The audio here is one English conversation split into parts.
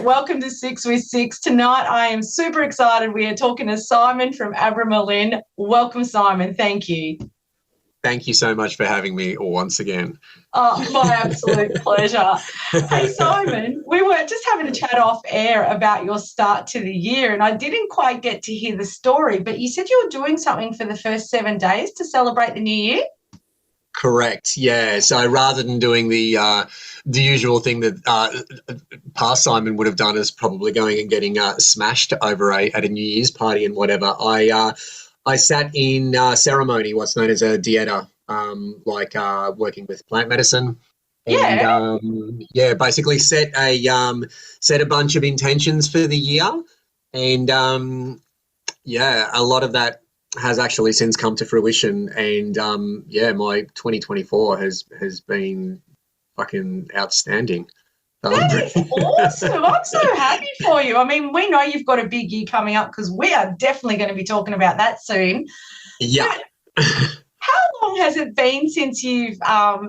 Welcome to Sixx with Sixx. Tonight I am super excited. We are talking to Simon from Abramelin. Welcome, Simon. Thank you. Thank you so much for having me once again. Oh, my absolute pleasure. Hey, Simon, we were just having a chat off air about your start to the year, and I didn't quite get to hear the story, but you said you were doing something for the first 7 days to celebrate the new year? Correct. Yeah. So rather than doing the usual thing that past Simon would have done, is probably going and getting smashed over at a New Year's party and whatever, I sat in ceremony, what's known as a dieta, working with plant medicine. Yeah. And basically set a bunch of intentions for the year, and a lot of that has actually since come to fruition, and my 2024 has been fucking outstanding. That is awesome. I'm so happy for you. I mean, we know you've got a big year coming up because we are definitely going to be talking about that soon. Yeah. How long has it been since you've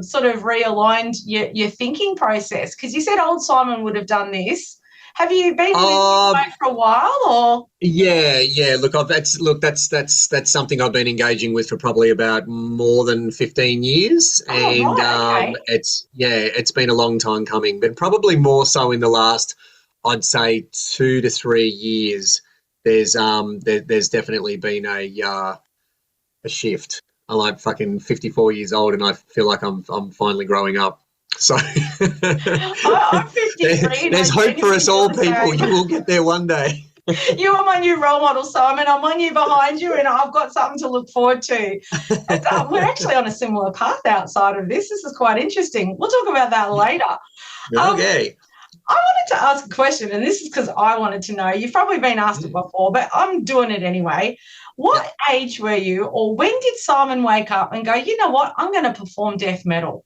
sort of realigned your thinking process? Because you said old Simon would have done this. Have you been this way for a while, or? Yeah. Look, that's something I've been engaging with for probably about more than 15 years, Okay. It's been a long time coming, but probably more so in the last, I'd say, 2 to 3 years. There's definitely been a shift. I'm like fucking 54 years old, and I feel like I'm finally growing up. So I'm 53. There's hope for us all, people. You will get there one day. You are my new role model, Simon. I'm 1 year behind you, and I've got something to look forward to. And, we're actually on a similar path outside of this. This is quite interesting. We'll talk about that later. Okay. I wanted to ask a question, and this is because I wanted to know. You've probably been asked it before, but I'm doing it anyway. What age were you, or when did Simon wake up and go, you know what, I'm going to perform death metal?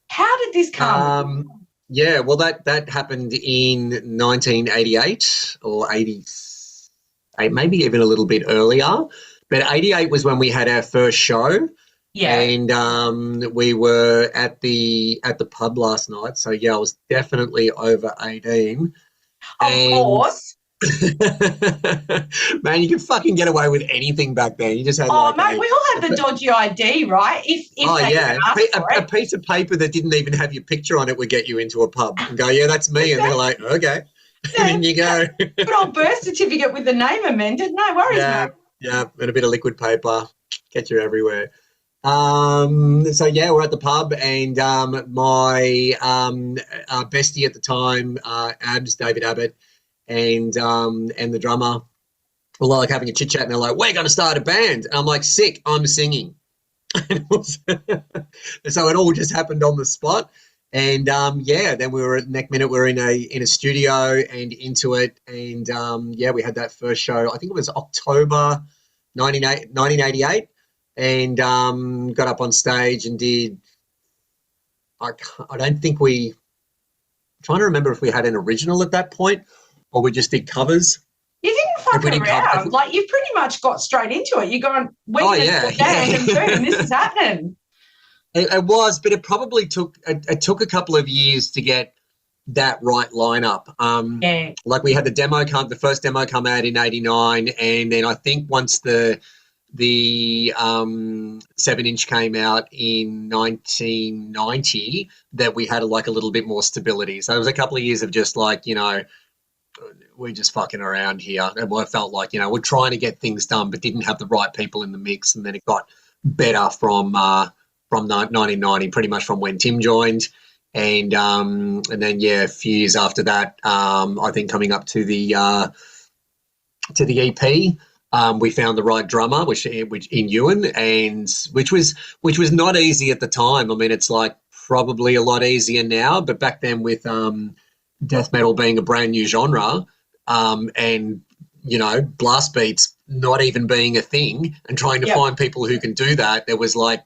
How did this come? Well, that happened in 1988 or 88, maybe even a little bit earlier. But 88 was when we had our first show. Yeah. And we were at the pub last night. So, I was definitely over 18. Of course. Man, you could fucking get away with anything back then. You just had we all had the dodgy ID, right? A piece of paper that didn't even have your picture on it would get you into a pub and go, yeah, that's me. And they're like, okay. And then you go. Good old birth certificate with the name amended. No worries, mate. Yeah, and a bit of liquid paper. Get you everywhere. We're at the pub, and my bestie at the time, David Abbott, and the drummer were like having a chit chat, and they're like, "We're going to start a band." And I'm like, "Sick! I'm singing." So it all just happened on the spot, and then we were at next minute we're in a studio and into it, and we had that first show. I think it was October 1988. And got up on stage and did. I don't think I'm trying to remember if we had an original at that point, or we just did covers. You didn't fuck around. Like, you've pretty much got straight into it. You're going, and boom, this is happening. It was, but it probably took a couple of years to get that right lineup. Like, we had the first demo come out in 89, and then I think once the 7-inch came out in 1990, that we had a little bit more stability. So it was a couple of years of just we're just fucking around here. And I felt like, we're trying to get things done, but didn't have the right people in the mix. And then it got better from 1990, pretty much from when Tim joined. And then, a few years after that, I think coming up to the EP, we found the right drummer, which in Ewan, and which was not easy at the time. I mean, it's probably a lot easier now, but back then with death metal being a brand new genre, and blast beats not even being a thing, and trying to find people who can do that, there was 2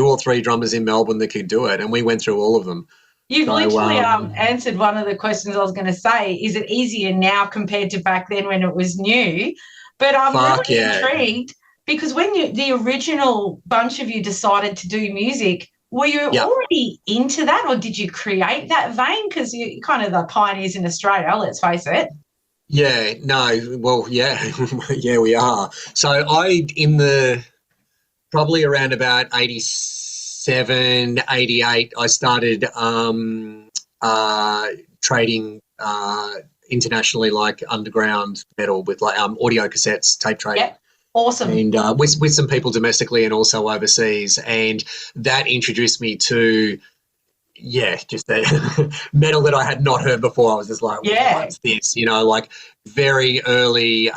or 3 drummers in Melbourne that could do it, and we went through all of them. You've literally answered one of the questions I was going to say. Is it easier now compared to back then when it was new? But I'm really intrigued, because when the original bunch of you decided to do music, Were you Yeah. already into that, or did you create that vein? Because you're kind of the pioneers in Australia, let's face it. Yeah, no, well, yeah, yeah, we are. So probably around about 87, 88, I started trading internationally, like underground metal with like audio cassettes, tape trading. Yep. Awesome. And with some people domestically and also overseas. And that introduced me to, just the metal that I had not heard before. I was just like, what's this? You know, like very early,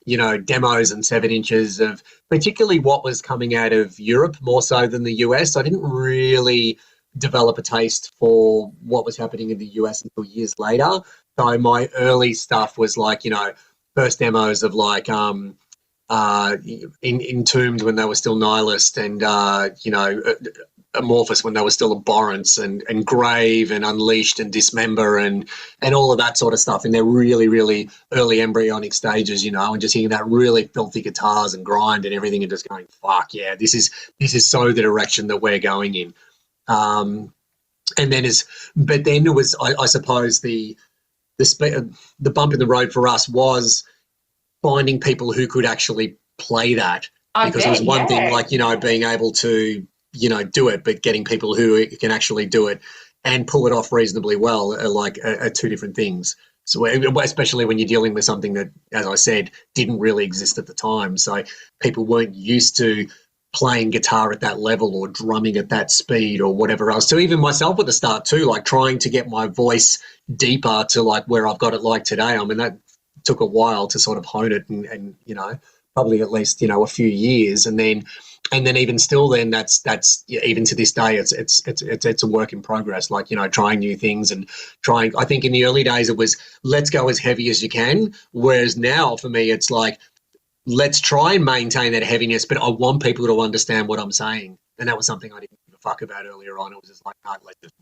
demos and 7 inches of particularly what was coming out of Europe more so than the US. I didn't really develop a taste for what was happening in the US until years later. So my early stuff was like, first demos of like Entombed when they were still Nihilist, and Amorphous when they were still Abhorrence, and Grave and Unleashed and Dismember and all of that sort of stuff in their really, really early embryonic stages, and just hearing that really filthy guitars and grind and everything and just going, fuck yeah, this is so the direction that we're going in. But then it was, I suppose the bump in the road for us was finding people who could actually play that, because it was one thing like, being able to, do it, but getting people who can actually do it and pull it off reasonably well are two different things. So especially when you're dealing with something that, as I said, didn't really exist at the time. So people weren't used to playing guitar at that level or drumming at that speed or whatever else. So even myself at the start too, like trying to get my voice deeper to like where I've got it like today. I mean, that took a while to sort of hone it and probably at least, a few years. And then even still then that's even to this day, it's a work in progress, like, trying new things and I think in the early days it was, let's go as heavy as you can. Whereas now for me, it's like, let's try and maintain that heaviness, but I want people to understand what I'm saying. And that was something I didn't give a fuck about earlier on. It was just like, no, let's just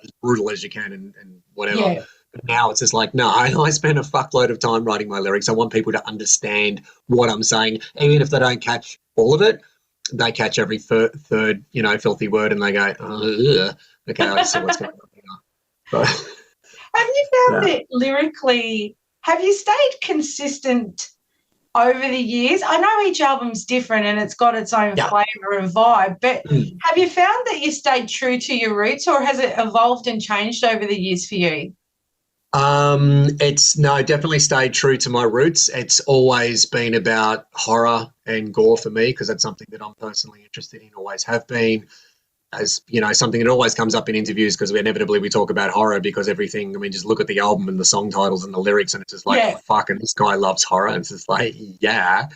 as brutal as you can and whatever. Yeah. But now it's just like, no, I spend a fuckload of time writing my lyrics. I want people to understand what I'm saying. Even if they don't catch all of it, they catch every third, filthy word and they go, okay, I see what's going on here. So, have you found it lyrically, have you stayed consistent over the years? I know each album's different and it's got its own flavour and vibe, but have you found that you stayed true to your roots, or has it evolved and changed over the years for you? Definitely stayed true to my roots. It's always been about horror and gore for me, because that's something that I'm personally interested in, always have been. As something that always comes up in interviews, because we talk about horror, because everything, just look at the album and the song titles and the lyrics and it's just like, fucking this guy loves horror. And it's just like, yeah.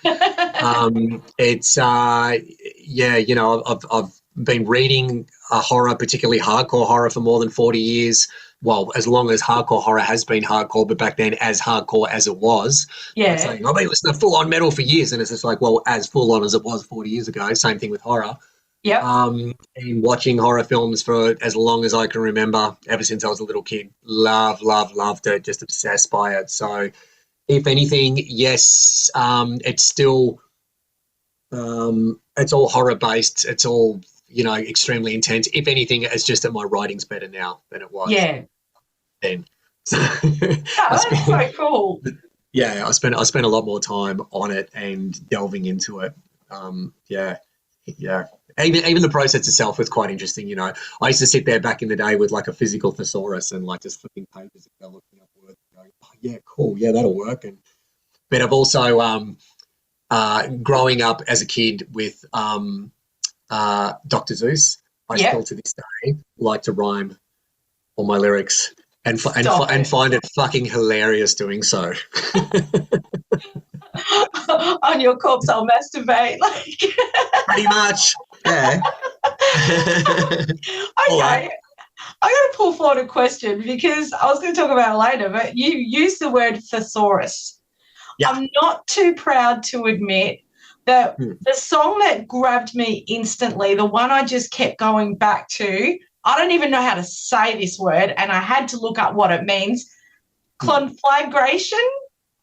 I've been reading horror, particularly hardcore horror, for more than 40 years. Well, as long as hardcore horror has been hardcore, but back then as hardcore as it was. Yeah. Saying, I've been listening to full-on metal for years, and it's just like, well, as full-on as it was 40 years ago, same thing with horror. Yeah. And watching horror films for as long as I can remember, ever since I was a little kid. Loved it, just obsessed by it. So if anything, yes, it's still, it's all horror based. It's all, extremely intense. If anything, it's just that my writing's better now than it was. Yeah. Then. That's so cool. Yeah, I spent a lot more time on it and delving into it. Yeah. Even the process itself was quite interesting. I used to sit there back in the day with like a physical thesaurus and like just flipping pages and looking up words and going, oh, yeah, cool, yeah, that'll work. But I've also growing up as a kid with Dr. Zeus, I still to this day like to rhyme all my lyrics and find it fucking hilarious doing so. On your corpse, I'll masturbate. Pretty much, yeah. Okay. I'm going to pull forward a question, because I was going to talk about it later, but you used the word thesaurus. Yeah. I'm not too proud to admit that the song that grabbed me instantly, the one I just kept going back to, I don't even know how to say this word, and I had to look up what it means. Conflagration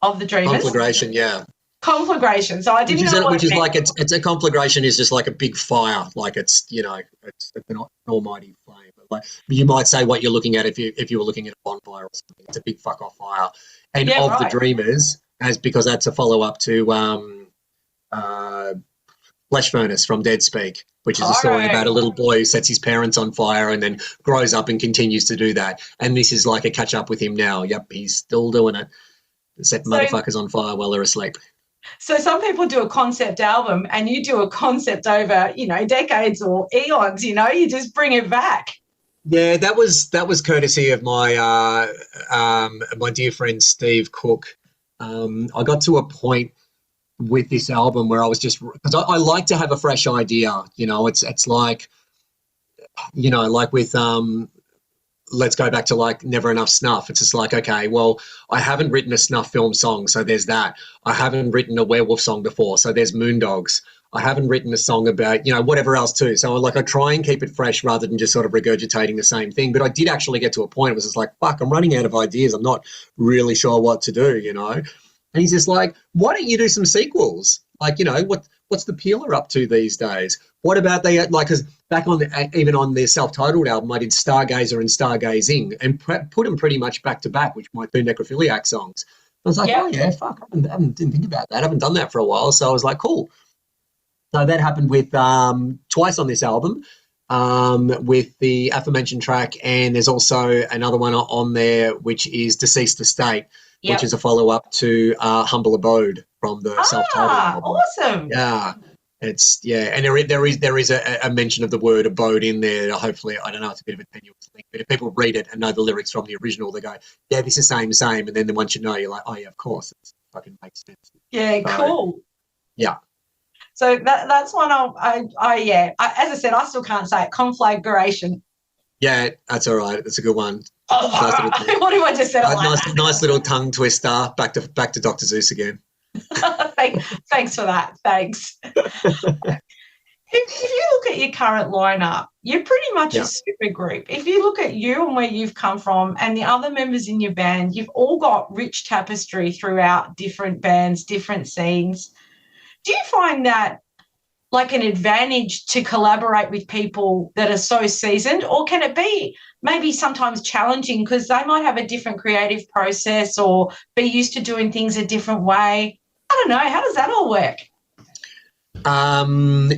of the Dreamers. Conflagration, yeah. Conflagration. So I didn't know what which it is meant. like it's a conflagration is just like a big fire, like it's it's an almighty flame. But like you might say what you're looking at if you were looking at a bonfire or something. It's a big fuck off fire. And Yeah, of the right. Dreamers, because that's a follow up to Flesh Furnace from Dead Speak, which is a story about a little boy who sets his parents on fire and then grows up and continues to do that. And this is like a catch up with him now. Yep, he's still doing it. Set motherfuckers on fire while they're asleep. So some people do a concept album and you do a concept over, decades or eons, you just bring it back. Yeah, that was courtesy of my my dear friend Steve Cook. I got to a point with this album where I was just, because I like to have a fresh idea, it's like, like with let's go back to like Never Enough Snuff. It's just like, okay, well, I haven't written a snuff film song, so there's that. I haven't written a werewolf song before, so there's Moondogs. I haven't written a song about, whatever else too. So like I try and keep it fresh rather than just sort of regurgitating the same thing. But I did actually get to a point, it was just like, fuck, I'm running out of ideas. I'm not really sure what to do, And he's just like, why don't you do some sequels? Like, what's the Peeler up to these days? What about because back on even on their self-titled album, I did Stargazer and Stargazing and put them pretty much back to back, which might be necrophiliac songs. I was like, oh yeah, fuck, I didn't think about that. I haven't done that for a while. So I was like, cool. So that happened with twice on this album, with the aforementioned track, and there's also another one on there which is Deceased Estate, which is a follow-up to Humble Abode from the self-titled album. Awesome. Yeah, and there is a mention of the word abode in there. Hopefully, I don't know, it's a bit of a tenuous link, but if people read it and know the lyrics from the original, they go, yeah, this is same, and then once you're like, oh yeah, of course, it fucking makes sense. Yeah, so, cool. Yeah. So that's one as I said, I still can't say it. Conflagration. Yeah, that's all right. That's a good one. Oh, what if I just said it nice little tongue twister. Back to Dr. Zeus again. Thanks for that. Thanks. If you look at your current lineup, you're pretty much a super group. If you look at you and where you've come from and the other members in your band, you've all got rich tapestry throughout different bands, different scenes. Do you find that like an advantage to collaborate with people that are so seasoned, or can it be maybe sometimes challenging because they might have a different creative process or be used to doing things a different way? I don't know. How does that all work?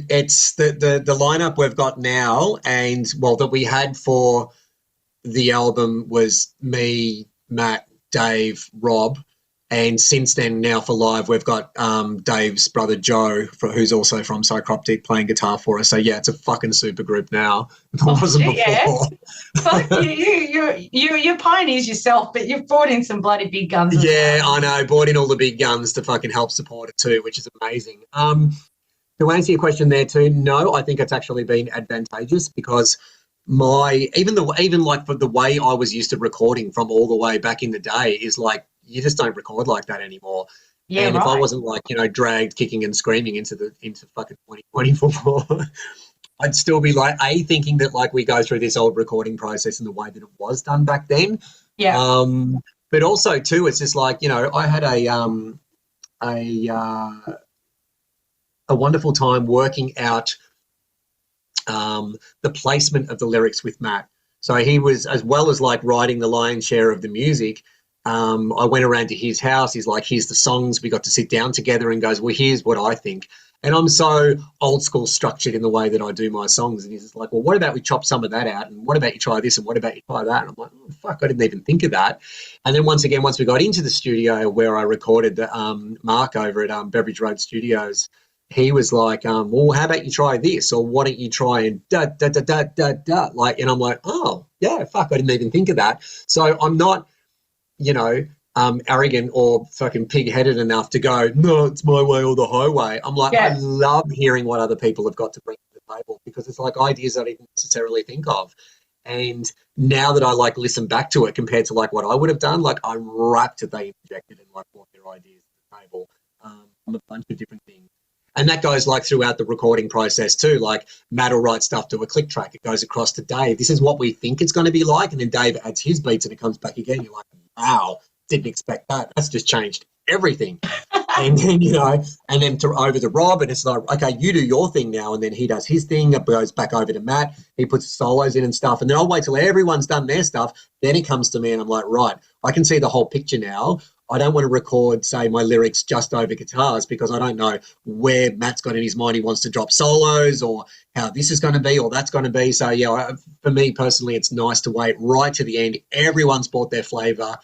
It's the lineup we've got now, and that we had for the album was me, Matt, Dave, Rob. And since then, now for live, we've got Dave's brother Joe, who's also from Psychroptic, playing guitar for us. So yeah, it's a fucking super group now. It wasn't before. Fuck, you're pioneers yourself, but you've brought in some bloody big guns. Yeah, I know. Brought in all the big guns to fucking help support it too, which is amazing. To answer your question there too, no, I think it's actually been advantageous because even like for the way I was used to recording from all the way back in the day is like, you just don't record like that anymore. Yeah, and if I wasn't like, dragged kicking and screaming into fucking 2024, I'd still be like, thinking that like we go through this old recording process in the way that it was done back then. Yeah. But also too, it's just like, I had a wonderful time working out the placement of the lyrics with Matt. So he was, as well as like writing the lion's share of the music, I went around to his house. He's like, here's the songs. We got to sit down together and goes, well, here's what I think. And I'm so old school structured in the way that I do my songs. And he's just like, well, what about we chop some of that out? And what about you try this? And what about you try that? And I'm like, oh, fuck, I didn't even think of that. And then once we got into the studio where I recorded Mark over at Beveridge Road Studios, he was like, well, how about you try this? Or why don't you try and da. Like, and I'm like, oh, yeah, fuck, I didn't even think of that. So I'm not, arrogant or fucking pig-headed enough to go, no, it's my way or the highway. I'm like, I love hearing what other people have got to bring to the table because it's like ideas I didn't necessarily think of. And now that I like listen back to it compared to like what I would have done, like I'm rapt that they injected and like brought their ideas to the table on a bunch of different things. And that goes like throughout the recording process too. Like Matt will write stuff to a click track. It goes across to Dave. This is what we think it's going to be like. And then Dave adds his beats and it comes back again. You're like, wow, didn't expect that. That's just changed everything. And then, and then over to Rob, and it's like, okay, you do your thing now, and then he does his thing, it goes back over to Matt, he puts the solos in and stuff, and then I'll wait till everyone's done their stuff, then he comes to me and I'm like, right, I can see the whole picture now. I don't want to record, say, my lyrics just over guitars because I don't know where Matt's got in his mind he wants to drop solos or how this is going to be or that's going to be. So, yeah, for me personally, it's nice to wait right to the end. Everyone's brought their flavour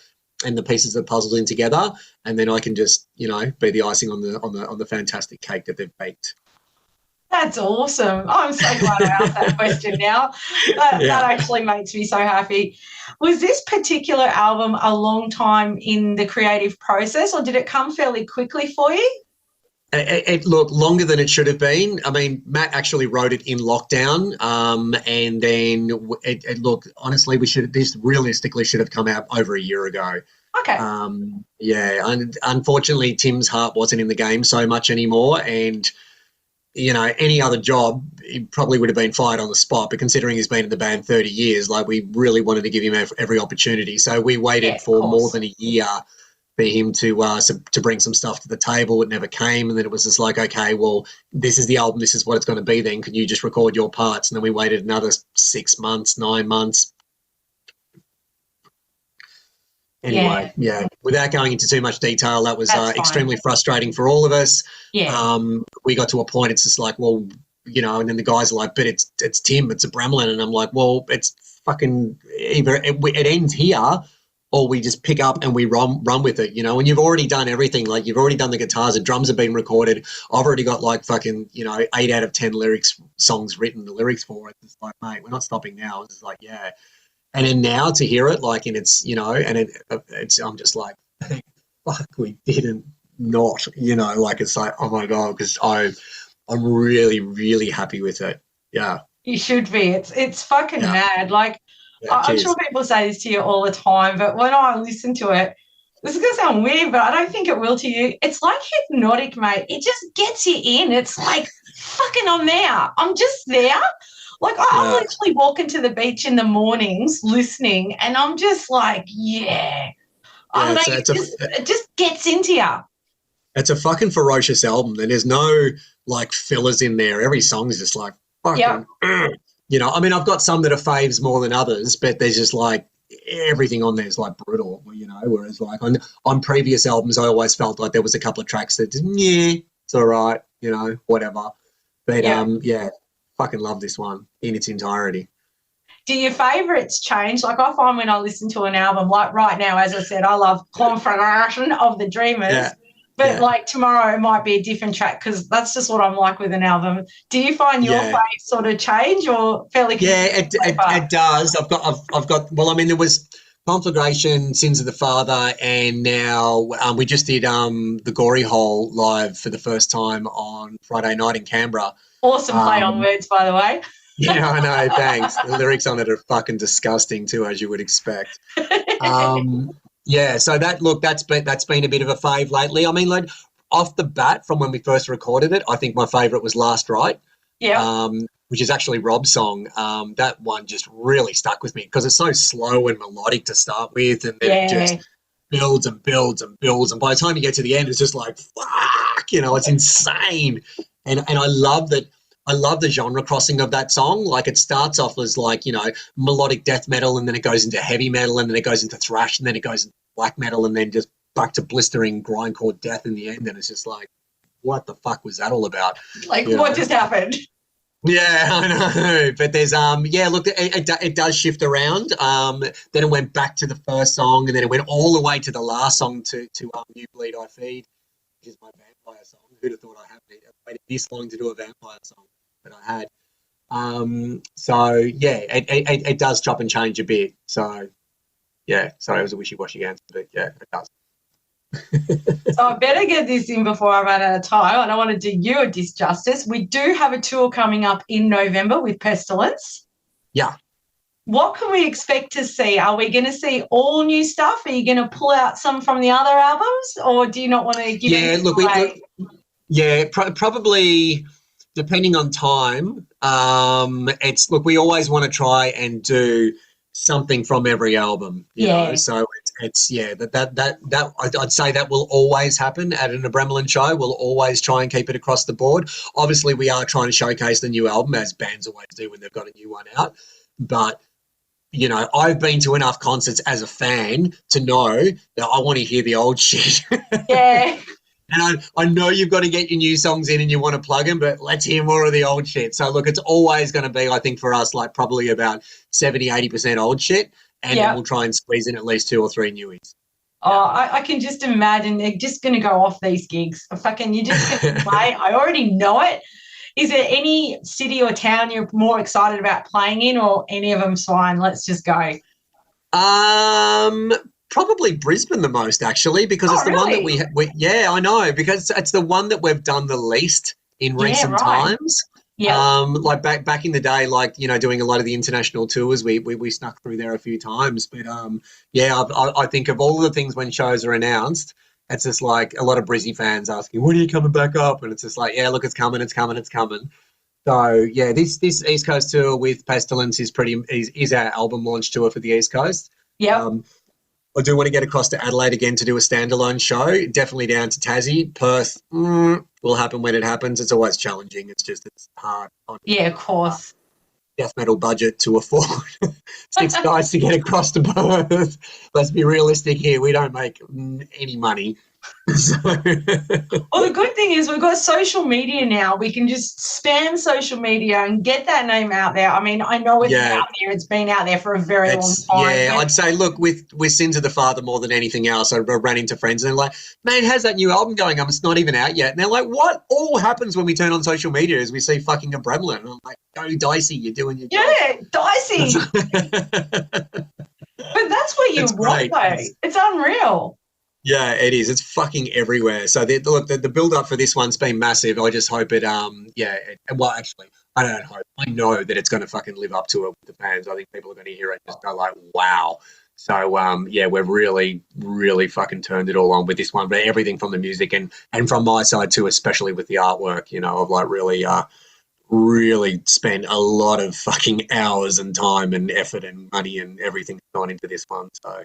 and the pieces of the puzzle in together, and then I can just, be the icing on the fantastic cake that they've baked. That's awesome. I'm so glad I asked that question now. That actually makes me so happy. Was this particular album a long time in the creative process, or did it come fairly quickly for you? It looked longer than it should have been. I mean, Matt actually wrote it in lockdown, and then it looked, honestly, this realistically should have come out over a year ago. Okay. And unfortunately, Tim's heart wasn't in the game so much anymore, and any other job, he probably would have been fired on the spot. But considering he's been in the band 30 years, we really wanted to give him every opportunity. So we waited for more than a year for him to bring some stuff to the table. It never came, and then it was just like, okay, well, this is the album. This is what it's going to be. Then can you just record your parts? And then we waited another 6 months, 9 months. Anyway, without going into too much detail, that was extremely frustrating for all of us. Yeah. We got to a point, it's just like, well, and then the guys are like, but it's Tim, it's Abramelin. And I'm like, well, it's fucking either it ends here or we just pick up and we run with it, and you've already done everything. Like, you've already done the guitars, the drums have been recorded. I've already got 8 out of 10 songs written, the lyrics for it. It's like, mate, we're not stopping now. It's like, yeah. And then now to hear it, and it's, it's, I'm just like, fuck, we didn't not, it's like, oh my God, because I'm really, really happy with it. Yeah. You should be. It's fucking mad. I'm sure people say this to you all the time, but when I listen to it, this is going to sound weird, but I don't think it will to you. It's like hypnotic, mate. It just gets you in. It's like, fucking, I'm there. I'm just there. I literally walk into the beach in the mornings listening, and I'm just like, I don't know, it just gets into you. It's a fucking ferocious album, and there's no, fillers in there. Every song is just like, fucking, I mean, I've got some that are faves more than others, but there's just, everything on there is, brutal, whereas, on previous albums, I always felt like there was a couple of tracks that, it's all right, whatever. But, fucking love this one in its entirety. Do your favourites change? I find when I listen to an album, right now, as I said, I love Configuration of the Dreamers, but tomorrow it might be a different track because that's just what I'm like with an album. Do you find your fave sort of change or fairly consistent? Yeah, it does. I've got. Well, I mean, there was Conflagration, Sins of the Father, and now we just did the Gory Hole live for the first time on Friday night in Canberra. Awesome play on words, by the way. Yeah, I know, thanks. The lyrics on it are fucking disgusting too, as you would expect. So that's been a bit of a fave lately. I mean, off the bat from when we first recorded it, I think my favourite was Last Right. Yeah. Which is actually Rob's song. That one just really stuck with me because it's so slow and melodic to start with, and then it just builds and builds and builds, and by the time you get to the end, it's just like, fuck, it's insane. And I love that. I love the genre crossing of that song. It starts off as melodic death metal, and then it goes into heavy metal, and then it goes into thrash, and then it goes into black metal, and then just back to blistering grindcore death in the end. And it's just like, what the fuck was that all about? What just happened? Yeah, I know. But there's it does shift around. Then it went back to the first song, and then it went all the way to the last song to You Bleed I Feed, which is my vampire song. Who'd have thought I waited this long to do a vampire song, but I had. It does chop and change a bit. So sorry, it was a wishy-washy answer, but yeah, it does. So I better get this in before I run out of time. I don't want to do you a disjustice. We do have a tour coming up in November with Pestilence. Yeah. What can we expect to see? Are we going to see all new stuff? Are you going to pull out some from the other albums, or do you not want to give anything away? Probably depending on time. We always want to try and do something from every album, you know. So it's I'd say that will always happen at an Abramelin show. We'll always try and keep it across the board. Obviously, we are trying to showcase the new album, as bands always do when they've got a new one out. But you know, I've been to enough concerts as a fan to know that I want to hear the old shit. Yeah. And I know you've got to get your new songs in and you want to plug them, but let's hear more of the old shit. So, look, it's always going to be, I think, for us, like probably about 70, 80% old shit, and then we'll try and squeeze in at least 2 or 3 newies. Oh, I can just imagine they're just going to go off these gigs. You're just going to play. I already know it. Is there any city or town you're more excited about playing in, or any of them fine? Let's just go. Probably Brisbane the most, actually, because it's the one that we I know, because it's the one that we've done the least in recent times. Yeah. Like back in the day, like, you know, doing a lot of the international tours, we snuck through there a few times. But I think of all the things when shows are announced, it's just like a lot of Brizzy fans asking, when are you coming back up? And it's just like, yeah, look, it's coming. So yeah, this East Coast tour with Pestilence is our album launch tour for the East Coast. Yeah. I do want to get across to Adelaide again to do a standalone show. Definitely down to Tassie. Perth will happen when it happens. It's always challenging. It's hard. Yeah, of course. Death metal budget to afford 6 guys to get across to Perth. Let's be realistic here. We don't make any money. Well, the good thing is we've got social media now. We can just spam social media and get that name out there. I mean, I know it's out there. It's been out there for a very long time. Yeah, I'd say, look, with Sins of the Father more than anything else, I ran into friends and they're like, man, how's that new album going? It's not even out yet. And they're like, what all happens when we turn on social media is we see fucking Abramelin. And I'm like, go Dicey, you're doing your job. Yeah, Dicey. But that's what you want, though. It's unreal. Yeah, it is. It's fucking everywhere. So the build-up for this one's been massive. I just hope it, well, actually, I don't hope. I know that it's going to fucking live up to it with the fans. I think people are going to hear it and just go like, wow. So, we've really, really fucking turned it all on with this one. But everything from the music and from my side too, especially with the artwork, you know, I've like really spent a lot of fucking hours and time and effort and money and everything gone into this one. So,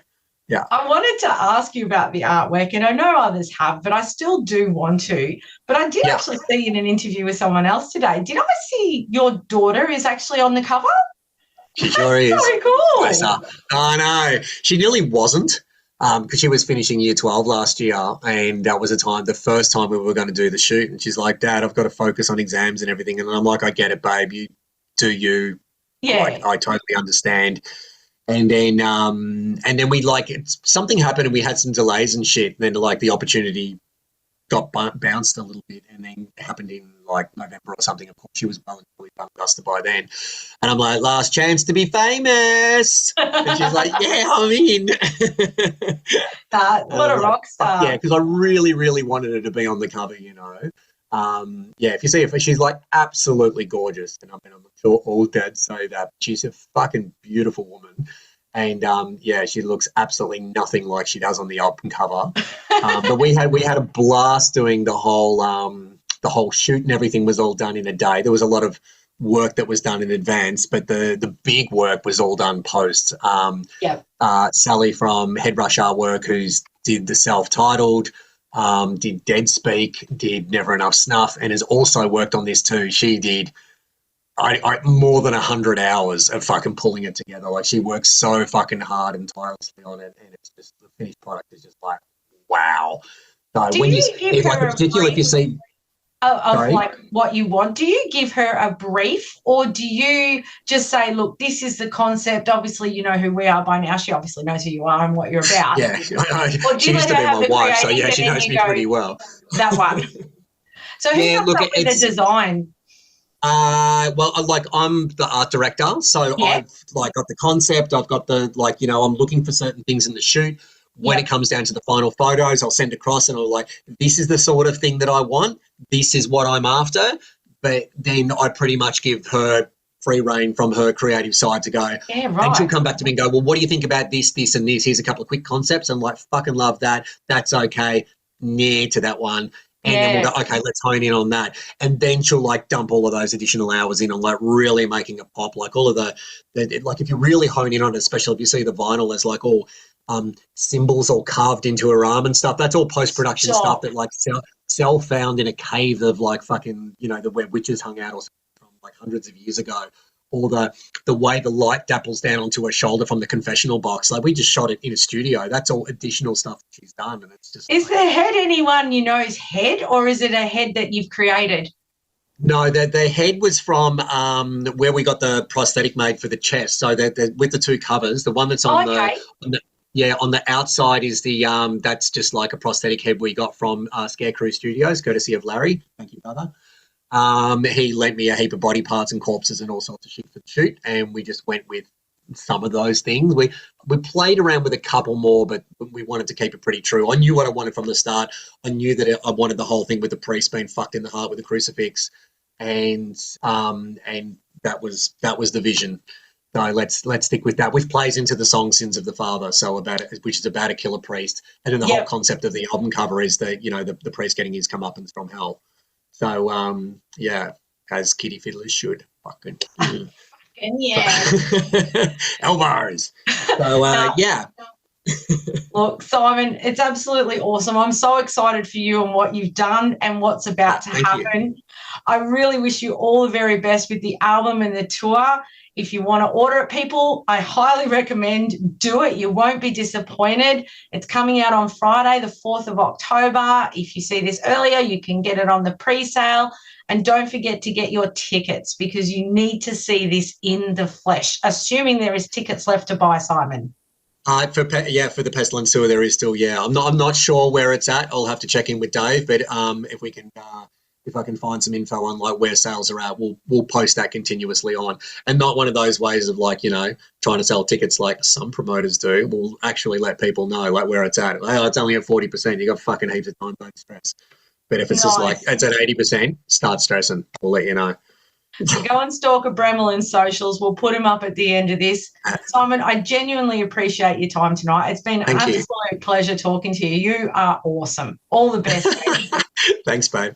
yeah. I wanted to ask you about the artwork, and I know others have, but I still do want to. But I did actually see in an interview with someone else today. Did I see your daughter is actually on the cover? She sure is. Very cool. Bless her. I know. She nearly wasn't because she was finishing year 12 last year, and that was the first time we were going to do the shoot. And she's like, Dad, I've got to focus on exams and everything. And I'm like, I get it, babe. You do you. Yeah. Like, I totally understand. And then we something happened and we had some delays and shit. And then the opportunity got bounced a little bit, and then it happened in November or something. Of course, she was well and fully busted by then. And I'm like, last chance to be famous. And she's like, yeah, I'm in. What a rock star. Yeah, because I really, really wanted her to be on the cover, you know. If you see her, she's absolutely gorgeous, and I'm sure all dads say that. She's a fucking beautiful woman, and she looks absolutely nothing like she does on the album cover. But we had a blast doing the whole shoot, and everything was all done in a day. There was a lot of work that was done in advance, but the big work was all done post. Sally from Head Rush Artwork, who's did the self-titled. Did Dead Speak, did Never Enough Snuff, and has also worked on this too. She did more than 100 hours of fucking pulling it together. She works so fucking hard and tirelessly on it, and it's just the finished product is just wow. So if you see what you want, do you give her a brief, or do you just say, look, this is the concept? Obviously, you know who we are by now. She obviously knows who you are and what you're about. Yeah, she used to be my wife, so yeah, she knows me pretty well. That one. So who comes up with the design? I'm the art director, so I've got the concept. I've got I'm looking for certain things in the shoot. When it comes down to the final photos, I'll send across and I'll this is the sort of thing that I want. This is what I'm after. But then I pretty much give her free reign from her creative side to go. Yeah, right. And she'll come back to me and go, well, what do you think about this, this, and this? Here's a couple of quick concepts. I'm like, fucking love that. That's okay. Near to that one. And then we'll go, okay, let's hone in on that. And then she'll dump all of those additional hours in on really making it pop. All of the if you really hone in on it, especially if you see the vinyl as all symbols all carved into her arm and stuff. That's all post-production stuff that like Cell found in a cave of like fucking, you know, the where witches hung out or something from like hundreds of years ago. Or the way the light dapples down onto her shoulder from the confessional box. Like we just shot it in a studio. That's all additional stuff that she's done. And it's just Is the head anyone you know's head, or is it a head that you've created? No, the head was from where we got the prosthetic made for the chest. So with the two covers, the one that's on the outside is the that's just like a prosthetic head we got from Scarecrew Studios, courtesy of Larry. Thank you, brother. He lent me a heap of body parts and corpses and all sorts of shit for the shoot, and we just went with some of those things. We played around with a couple more, but we wanted to keep it pretty true. I knew what I wanted from the start. I knew that I wanted the whole thing with the priest being fucked in the heart with a crucifix, and that was the vision. So let's stick with that, which plays into the song "Sins of the Father," which is about a killer priest, and then the whole concept of the album cover is that, you know, the priest getting his comeuppance from hell. So as Kitty Fiddlers should. Fucking Elbows. So Look, Simon, it's absolutely awesome. I'm so excited for you and what you've done and what's about to happen. I really wish you all the very best with the album and the tour. If you want to order it, people, I highly recommend do it. You won't be disappointed. It's coming out on Friday, the 4th of October. If you see this earlier, you can get it on the pre-sale. And don't forget to get your tickets, because you need to see this in the flesh, assuming there is tickets left to buy, Simon. For the Pestilence tour, there is still. I'm not sure where it's at. I'll have to check in with Dave. But if I can find some info on like where sales are at, we'll post that continuously on, and not one of those ways of like, you know, trying to sell tickets like some promoters do. We'll actually let people know like where it's at. Oh, it's only at 40%. You got fucking heaps of time. Don't stress. But if it's just like it's at 80%, start stressing. We'll let you know. So go and stalk Abramelin socials. We'll put him up at the end of this. Simon, I genuinely appreciate your time tonight. It's been an absolute pleasure talking to you. You are awesome. All the best. Thanks, babe.